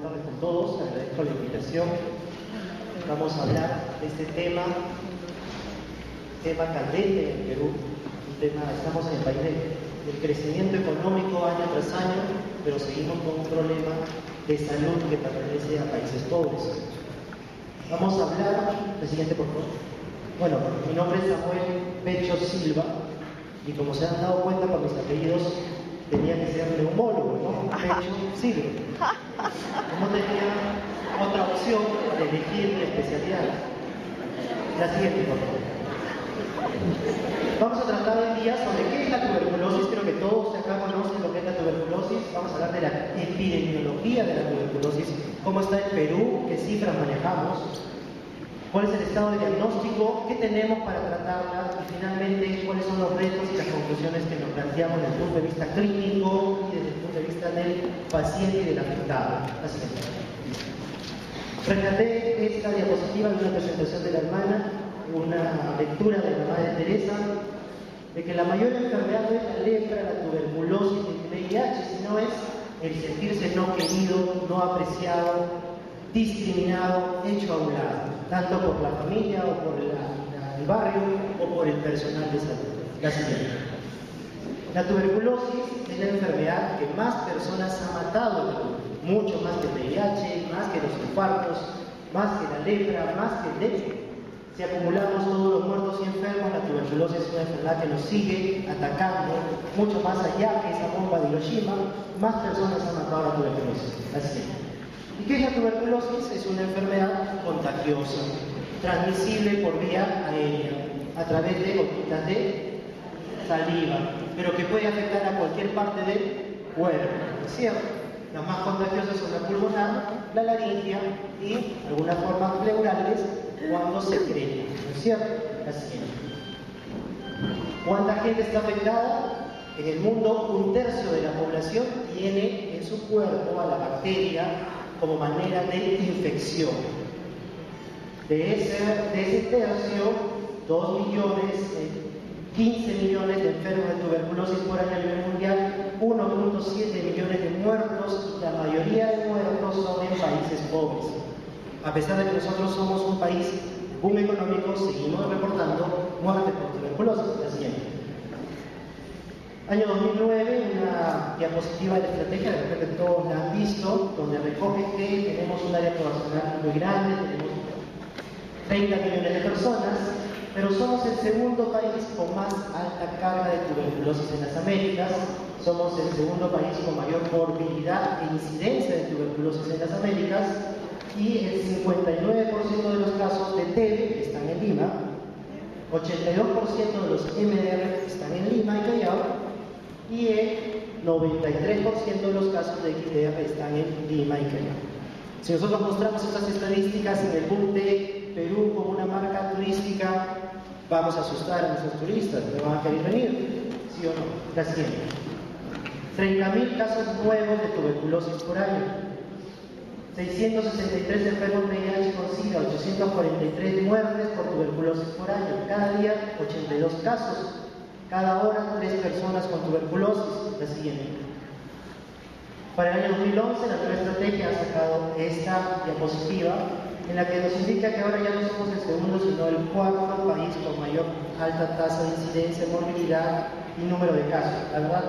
Buenas tardes con todos, agradezco la invitación. Vamos a hablar de este tema candente en Perú, estamos en el país del crecimiento económico año tras año, pero seguimos con un problema de salud que pertenece a países pobres. Vamos a hablar, la siguiente por favor. Bueno, mi nombre es Samuel Pecho Silva, y como se han dado cuenta por mis apellidos, tenía que ser neumólogo, ¿no? Pecho Silva. No tenía otra opción de elegir mi especialidad. La siguiente, por favor. Vamos a tratar hoy día sobre qué es la tuberculosis. Creo que todos acá conocen lo que es la tuberculosis. Vamos a hablar de la epidemiología de la tuberculosis, cómo está en Perú, qué cifras manejamos, cuál es el estado de diagnóstico, qué tenemos para tratarla y finalmente cuáles son los retos y las conclusiones que nos planteamos desde el punto de vista clínico y desde el punto de vista del paciente y del afectado. Así es. Rescaté esta diapositiva de una presentación de la hermana, una lectura de la Madre Teresa, de que la mayor enfermedad no es la lepra, la tuberculosis, el VIH, sino es el sentirse no querido, no apreciado, discriminado, hecho a un lado, tanto por la familia o por el barrio o por el personal de salud. La siguiente. La tuberculosis es la enfermedad que más personas ha matado en el mundo, mucho más que el VIH, más que los infartos, más que la lepra, más que el dengue. Si acumulamos todos los muertos y enfermos, la tuberculosis es una enfermedad que nos sigue atacando mucho más allá que esa bomba de Hiroshima. Más personas han matado a la tuberculosis. Así. ¿Y qué es la tuberculosis? Es una enfermedad contagiosa, transmisible por vía aérea, a través de gotitas de saliva, pero que puede afectar a cualquier parte del cuerpo, ¿cierto? Las más contagiosas son la pulmonar, la laringia y algunas formas pleurales cuando se creen, ¿no es cierto? Así es. ¿Cuánta gente está afectada? En el mundo, 1/3 de la población tiene en su cuerpo a la bacteria como manera de infección. De ese tercio, 2 millones, 15 millones de enfermos de tuberculosis por año a nivel mundial, 1.7 millones de muertos, y la mayoría de muertos son en países pobres. A pesar de que nosotros somos un país boom económico, seguimos reportando muerte por tuberculosis. La siguiente. Año 2009, una diapositiva de la estrategia, de repente todos la han visto, donde recoge que tenemos un área poblacional muy grande, tenemos 30 millones de personas, pero somos el segundo país con más alta carga de tuberculosis en las Américas, somos el segundo país con mayor morbilidad e incidencia de tuberculosis en las Américas, y el 59% de los casos de TB están en Lima, 82% de los MDR están en Lima y Callao, y el 93% de los casos de XDR están en Lima y Callao. Si nosotros mostramos estas estadísticas en el boom de Perú como una marca turística, vamos a asustar a nuestros turistas, ¿no van a querer venir? ¿Sí o no? La siguiente. 30.000 casos nuevos de tuberculosis por año, 663 enfermos de VIH con SIDA, 843 muertes por tuberculosis por año, cada día 82 casos, cada hora 3 personas con tuberculosis. La siguiente. Para el año 2011, la nueva estrategia ha sacado esta diapositiva en la que nos indica que ahora ya no somos el segundo, sino el cuarto país con mayor alta tasa de incidencia, morbilidad y número de casos. La verdad,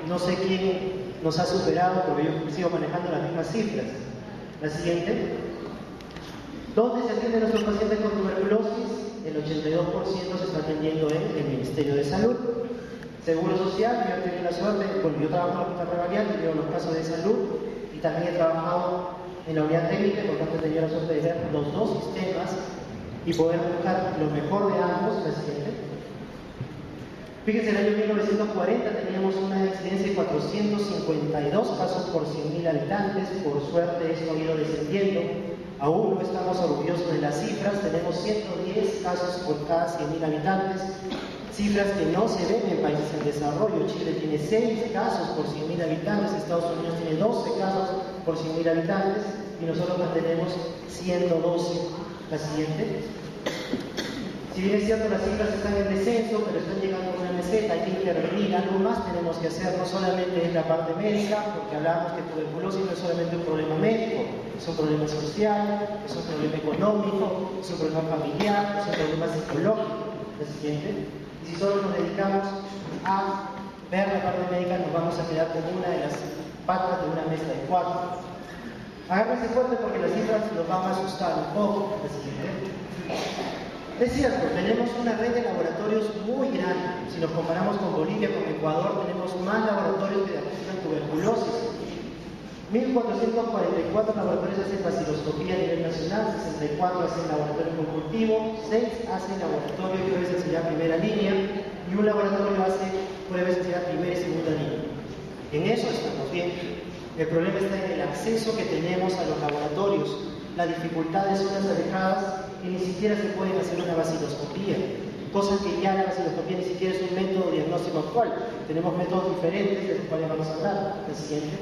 no sé quién nos ha superado, porque yo sigo manejando las mismas cifras. La siguiente. ¿Dónde se atienden nuestros pacientes con tuberculosis? El 82% se está atendiendo en el Ministerio de Salud. Seguro Social, yo he tenido la suerte, bueno, yo trabajo en la Hospital Revalial, y veo los casos de salud, y también he trabajado en la unidad técnica, por lo tanto he tenido la suerte de ver los dos sistemas y poder buscar lo mejor de ambos. La siguiente. Fíjense, en el año 1940 teníamos una incidencia de 452 casos por 100.000 habitantes, por suerte esto ha ido descendiendo, aún no estamos orgullosos de las cifras, tenemos 110 casos por cada 100.000 habitantes, cifras que no se ven en países en desarrollo. Chile tiene 6 casos por 100.000 habitantes, Estados Unidos tiene 12 casos por 100.000 habitantes, y nosotros tenemos 112. La siguiente. Si bien es cierto, las cifras están en descenso, pero están llegando a una meseta, hay que intervenir, algo más tenemos que hacer, no solamente es la parte médica, porque hablamos que tuberculosis no es solamente un problema médico, es un problema social, es un problema económico, es un problema familiar, es un problema psicológico. La siguiente. Y si solo nos dedicamos a ver la parte médica, nos vamos a quedar con una de las patas de una mesa de 4. Agárrense fuerte porque las cifras los van a asustar un poco. La siguiente. Es cierto, tenemos una red de laboratorios muy grande. Si nos comparamos con Bolivia, con Ecuador, tenemos más laboratorios que diagnostican tuberculosis. 1.444 laboratorios hacen vaciloscopía a nivel nacional, 64 hacen laboratorio con cultivo, 6 hacen laboratorio de pruebas de sensibilidad primera línea y un laboratorio hace pruebas de sensibilidad primera y segunda línea. En eso estamos bien. El problema está en el acceso que tenemos a los laboratorios. La dificultad de zonas alejadas que ni siquiera se pueden hacer una vaciloscopía, cosas que ya la vaciloscopía ni siquiera es un método diagnóstico actual. Tenemos métodos diferentes de los cuales vamos a hablar. El siguiente.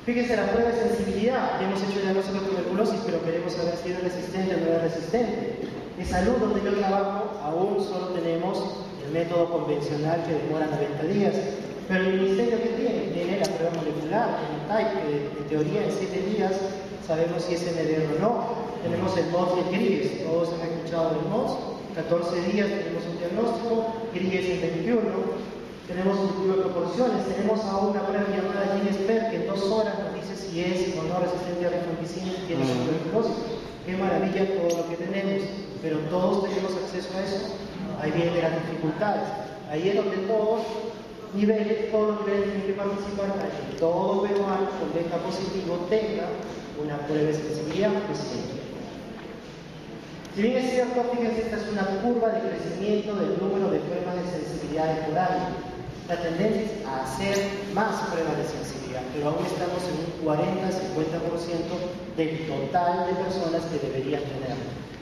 Fíjense la prueba de sensibilidad. Hemos hecho diagnóstico de tuberculosis, pero queremos saber si es resistente o no es resistente. En salud, donde yo trabajo, aún solo tenemos el método convencional que demora 90 días. Pero el ministerio que tiene la prueba molecular, el type, que en teoría en 7 días sabemos si es MDR o no. Tenemos el MODS y el GRIES. Todos han escuchado del MODS. 14 días tenemos un diagnóstico, GRIES en 21. Tenemos un estudio de proporciones, tenemos aún una prueba llamada GeneSpert que en 2 horas nos dice si es o no resistente a rifampicina y tiene tuberculosis. Qué maravilla todo lo que tenemos, pero todos tenemos acceso a eso. Ahí vienen las dificultades. Ahí es donde todos los niveles tienen que participar para que todo peruano con beta positivo tenga una prueba de sensibilidad resistente. Si bien es cierto, fíjense, esta es una curva de crecimiento del número de pruebas de sensibilidad por año. La tendencia es a hacer más pruebas de sensibilidad, pero aún estamos en un 40-50% del total de personas que deberían tener.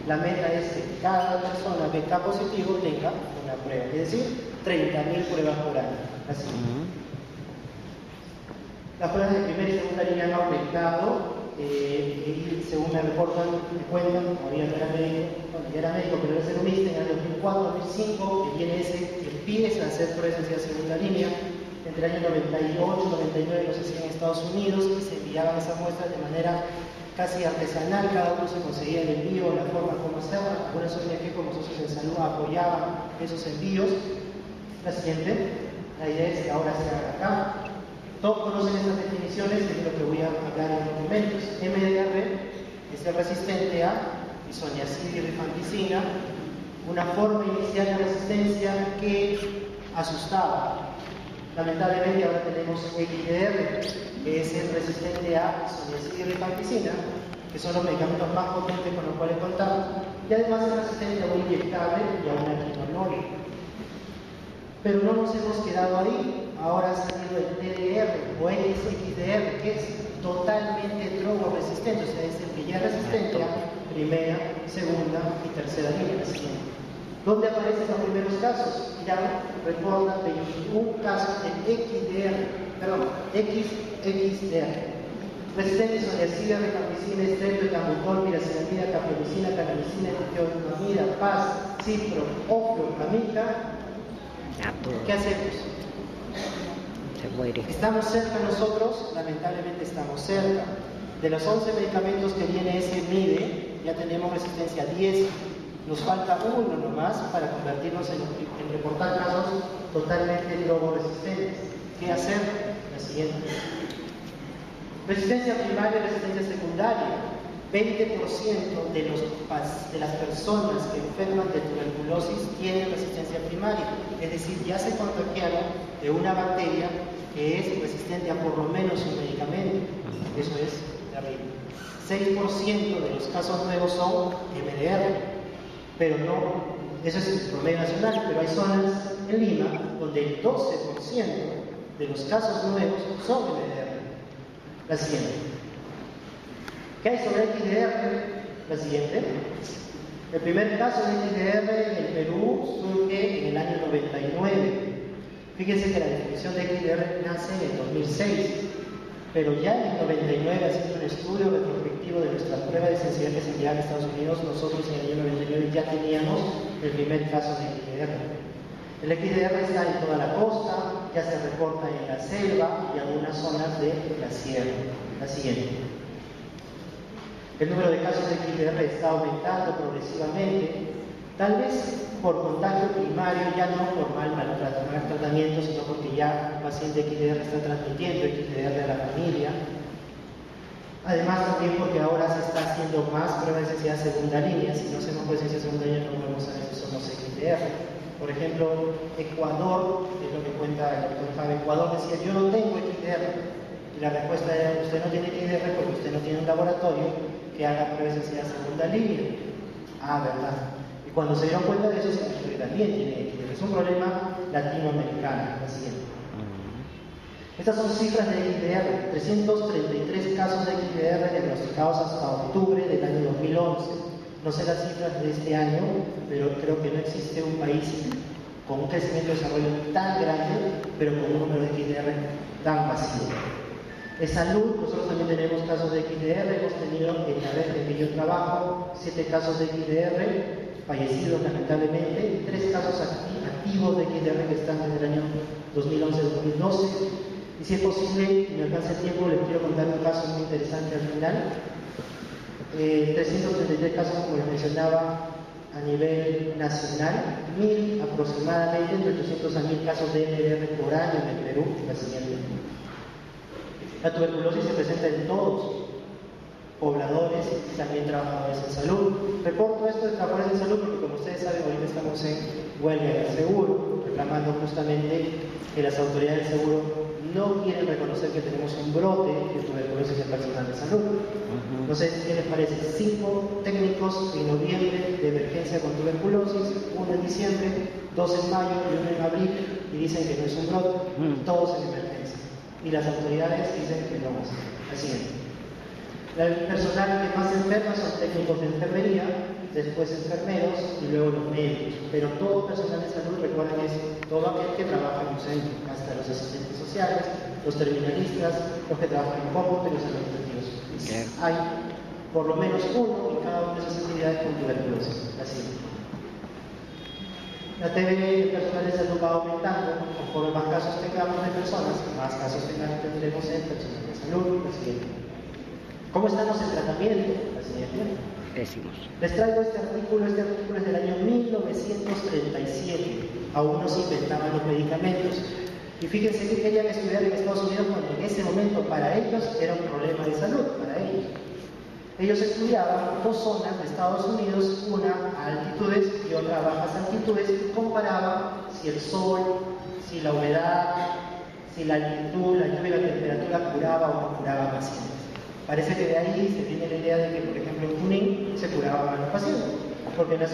La meta es que cada persona beta positivo tenga una prueba, es decir, 30.000 pruebas por año. Así. Las pruebas de primera y segunda línea han aumentado. Y según me reportan, me cuentan, todavía no era médico, bueno, ya era médico, pero era serumista, en el 2004, 2005, que viene empieza a hacer pruebas de segunda línea. Entre el año 98, 99 los hacían en Estados Unidos y se enviaban esas muestras de manera casi artesanal, cada uno se conseguía el envío, la forma como hacerlo. Algunas ONG como Socios de Salud apoyaban esos envíos. La siguiente, la idea es que ahora se haga acá. Todos conocen estas definiciones, que es lo que voy a hablar en unos momentos. MDR es el resistente a isoniazid y rifampicina, una forma inicial de resistencia que asustaba. Lamentablemente ahora tenemos XDR, que es el resistente a isoniazid y rifampicina, que son los medicamentos más potentes con los cuales contamos, y además es resistente a un inyectable y a una quinolona. Pero no nos hemos quedado ahí. Ahora ha salido el TDR o XXDR, que es totalmente drogo-resistente, o sea, es el que ya es resistente a primera, segunda y tercera línea. ¿Dónde aparecen los primeros casos? Ya reporta 21 casos de XXDR. Resistente a isoniazida, rifampicina, estreptocarbucol, piracetamida, campemicina, canamicina, tiotonamida, paz, cipro, ofloramida. ¿Qué hacemos? Se muere. ¿Estamos cerca nosotros? Lamentablemente estamos cerca. De los 11 medicamentos que viene ese MIDE, ya tenemos resistencia a 10. Nos falta uno nomás para convertirnos en reportar casos totalmente drogoresistentes. ¿Qué hacer? La siguiente. Resistencia primaria y resistencia secundaria. 20% de las personas que enferman de tuberculosis tienen resistencia primaria, es decir, ya se contagiaron de una bacteria que es resistente a por lo menos un medicamento. Eso es terrible. 6% de los casos nuevos son MDR, pero no, eso es el promedio nacional, pero hay zonas en Lima donde el 12% de los casos nuevos son MDR. La siguiente. ¿Qué hay sobre XDR? La siguiente. El primer caso de XDR en Perú surge en el año 99. Fíjense que la definición de XDR nace en el 2006, pero ya en el 99, haciendo un estudio retrospectivo de nuestra prueba de sensibilidad que se enviaba a Estados Unidos, nosotros en el año 99 ya teníamos el primer caso de XDR. El XDR está en toda la costa, ya se reporta en la selva y algunas zonas de la sierra. La siguiente. El número de casos de XDR está aumentando progresivamente, tal vez por contagio primario, ya no por mal tratamiento, sino porque ya el paciente XDR está transmitiendo XDR a la familia. Además también porque ahora se está haciendo más pruebas de densidad segunda línea. Si no hacemos pruebas de densidad segunda línea no podemos saber si somos XDR. Por ejemplo, Ecuador, es lo que cuenta el doctor Javi, Ecuador decía yo no tengo XDR. Y la respuesta era usted no tiene XDR porque usted no tiene un laboratorio que haga pruebas de densidad segunda línea. Ah, verdad. Y cuando se dieron cuenta de eso se dijo que también tiene XDR. Es un problema latinoamericano, la siguiente. Estas son cifras de XDR, 333 casos de XDR diagnosticados hasta octubre del año 2011. No sé las cifras de este año, pero creo que no existe un país con un crecimiento y desarrollo tan grande, pero con un número de XDR tan masivo. En salud, nosotros también tenemos casos de XDR, hemos tenido en la red en que yo trabajo 7 casos de XDR, fallecidos lamentablemente, y 3 casos activos de XDR que están desde el año 2011-2012. Y si es posible, y me alcanza el tiempo, les quiero contar un caso muy interesante al final. 333 casos, como les mencionaba, a nivel nacional, 1000 aproximadamente, entre 800 a 1000 casos de MDR por año en el Perú. La siguiente. La tuberculosis se presenta en todos, pobladores y también trabajadores en salud. Reporto esto de trabajadores en salud porque, como ustedes saben, ahorita estamos en huelga del seguro, reclamando justamente que las autoridades del seguro no quieren reconocer que tenemos un brote de tuberculosis en personal de salud. No sé qué les parece. 5 técnicos en noviembre de emergencia con tuberculosis, 1 en diciembre, 2 en mayo y 1 en abril, y dicen que no es un brote, todos en emergencia. Y las autoridades dicen que no es. Así es. El personal que más enferma son técnicos de enfermería, después enfermeros y luego los médicos. Pero todo personal de salud, recuerden, es todo aquel que trabaja en un centro, hasta los asistentes sociales, los terminalistas, los que trabajan en cómputo y los administrativos. Hay por lo menos uno en cada una de esas actividades con tuberculosis. Así. La TV del personal de salud va aumentando, conforme más casos tengamos de personas, más casos tendremos en personal de salud. Así. ¿Cómo estamos en tratamiento? La siguiente. Pésimos. Les traigo este artículo es del año 1937. Aún no se inventaban los medicamentos. Y fíjense que querían estudiar en Estados Unidos cuando en ese momento para ellos era un problema de salud, para ellos. Ellos estudiaban 2 zonas de Estados Unidos, una a altitudes y otra a bajas altitudes, y comparaban si el sol, si la humedad, si la altitud, la lluvia y la temperatura curaba o no curaba pacientes. Parece que de ahí se tiene la idea de que, por ejemplo, en Junín se curaban a los pacientes, porque en la